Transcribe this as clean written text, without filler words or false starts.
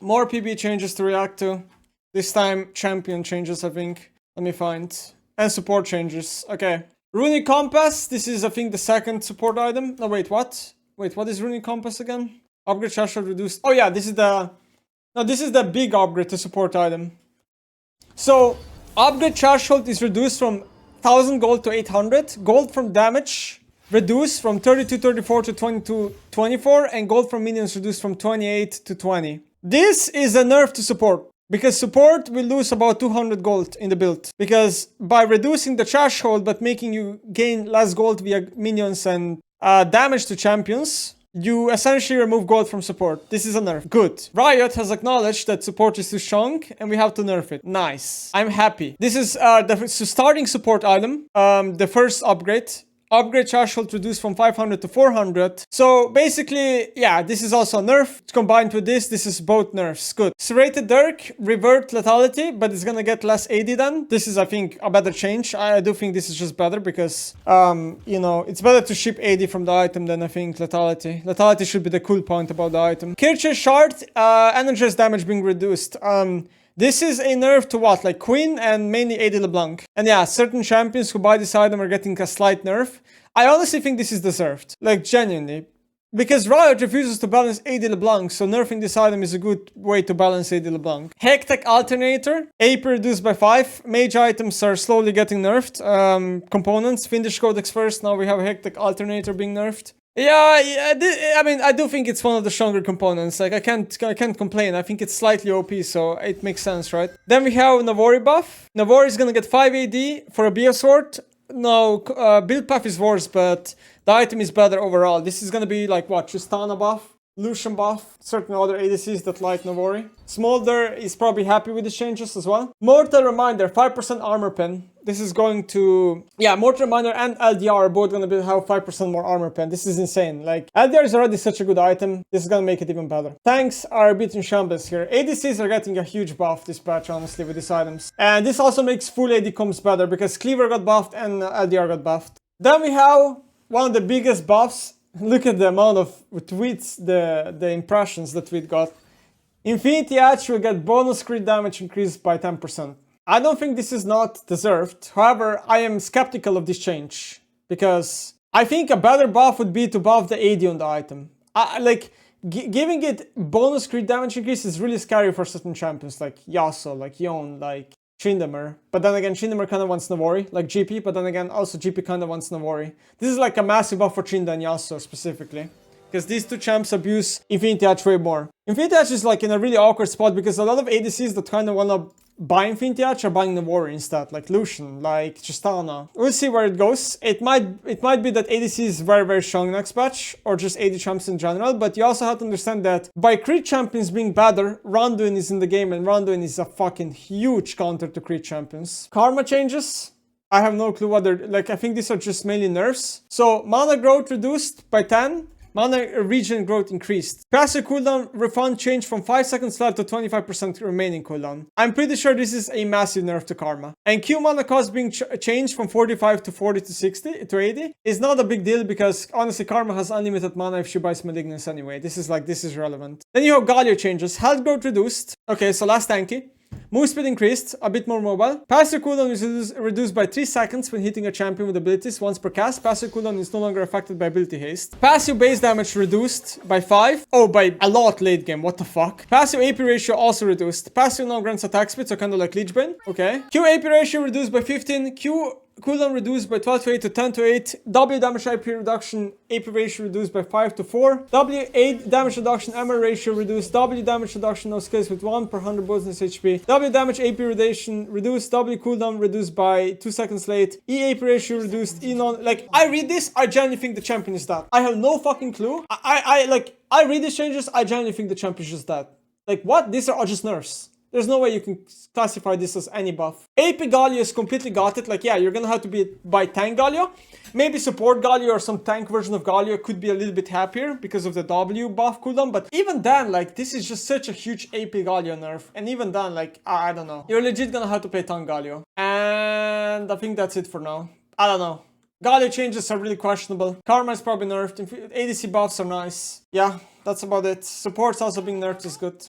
More PBE changes to react to. This time, champion changes, I think. Let me find. And support changes. Okay. Runic Compass. This is, I think, the second support item. No, wait, what? Wait, what is Runic Compass again? Upgrade charge shot reduced. Oh, yeah, this is the... No, this is the big upgrade to support item. So, upgrade charge hold is reduced from 1000 gold to 800. Gold from damage reduced from 32-34 to 22-24. And gold from minions reduced from 28 to 20. This is a nerf to support. Because support will lose about 200 gold in the build. Because by reducing the charge hold but making you gain less gold via minions and damage to champions, you essentially remove gold from support. This is a nerf. Good. Riot has acknowledged that support is too strong and we have to nerf it. Nice. I'm happy. This is the starting support item. The first upgrade. Upgrade charge hold reduced from 500 to 400. So basically, yeah, this is also a nerf. Combined with this is both nerfs. Good. Serrated Dirk, revert lethality, but it's gonna get less AD then. This is, I think, a better change. I do think this is just better because, you know, it's better to ship AD from the item than I think lethality. Lethality should be the cool point about the item. Kircher Shard, energized damage being reduced. This is a nerf to what? Like Queen and mainly AD LeBlanc. And yeah, certain champions who buy this item are getting a slight nerf. I honestly think this is deserved. Like, genuinely. Because Riot refuses to balance AD LeBlanc, so nerfing this item is a good way to balance AD LeBlanc. Hectech Alternator, AP reduced by 5. Mage items are slowly getting nerfed. Components, Fiendish Codex first, now we have Hectech Alternator being nerfed. Yeah, I mean, I do think it's one of the stronger components. Like, I can't complain. I think it's slightly OP, so it makes sense, right? Then we have Navori buff. Navori is gonna get 5 AD for a Bia Sword. No, build path is worse, but the item is better overall. This is gonna be like, what, Tristana buff? Lucian buff, certain other ADCs that like Navori. Smolder is probably happy with the changes as well. Mortal Reminder, 5% armor pen. This is going to... Yeah, Mortal Reminder and LDR are both going to have 5% more armor pen. This is insane. Like, LDR is already such a good item. This is going to make it even better. Tanks are a bit in shambles here. ADCs are getting a huge buff this patch, honestly, with these items. And this also makes full AD comps better because Cleaver got buffed and LDR got buffed. Then we have one of the biggest buffs. Look at the amount of tweets, the impressions the tweet got. Infinity Edge will get bonus crit damage increased by 10%. I don't think this is not deserved. However, I am skeptical of this change. Because I think a better buff would be to buff the AD on the item. Giving it bonus crit damage increase is really scary for certain champions like Yasuo, like Yone, like Tryndamere. But then again, Tryndamere kind of wants Navori, like GP, but then again, also GP kind of wants Navori. This is like a massive buff for Trynda and Yasuo specifically. Because these two champs abuse Infinity Edge way more. Infinity Edge is like in a really awkward spot because a lot of ADCs that kind of want to buy Infinity Edge are buying Navori instead, like Lucian, like Tristana. We'll see where it goes. It might be that ADC is very, very strong next patch, or just AD champs in general, but you also have to understand that by crit champions being better, Randuin is in the game, and Randuin is a fucking huge counter to crit champions. Karma changes. I have no clue what they're... Like, I think these are just mainly nerfs. So, mana growth reduced by 10. Mana regen growth increased. Passive cooldown refund changed from 5 seconds left to 25% remaining cooldown. I'm pretty sure this is a massive nerf to Karma. And Q mana cost being changed from 45 to 40 to 60 to 80 is not a big deal because honestly Karma has unlimited mana if she buys Malignance anyway. This is relevant. Then you have Galio changes. Health growth reduced. Okay, so last tanky. Move speed increased, a bit more mobile. Passive cooldown is reduced by 3 seconds when hitting a champion with abilities once per cast. Passive cooldown is no longer affected by ability haste. Passive base damage reduced by 5. Oh, by a lot late game, what the fuck. Passive AP ratio also reduced. Passive now grants attack speed, so kind of like Lich Bane. Okay. Q AP ratio reduced by 15. Q cooldown reduced by 12 to 8 to 10 to 8. W damage IP reduction, AP ratio reduced by 5 to 4. W 8 damage reduction, MR ratio reduced. W damage reduction, no skills with 1 per 100 bonus HP. W damage AP reduction reduced. W cooldown reduced by 2 seconds late. E AP ratio reduced. E non... Like, I read this, I genuinely think the champion is that. I have no fucking clue. I read these changes, I genuinely think the champion is just that. Like, what? These are all just nerfs. There's no way you can classify this as any buff. AP Galio is completely got it. Like, yeah, you're gonna have to buy tank Galio. Maybe support Galio or some tank version of Galio could be a little bit happier because of the W buff cooldown. But even then, like, this is just such a huge AP Galio nerf. And even then, like, I don't know. You're legit gonna have to play tank Galio. And I think that's it for now. I don't know. Galio changes are really questionable. Karma is probably nerfed. ADC buffs are nice. Yeah, that's about it. Support's also being nerfed is good.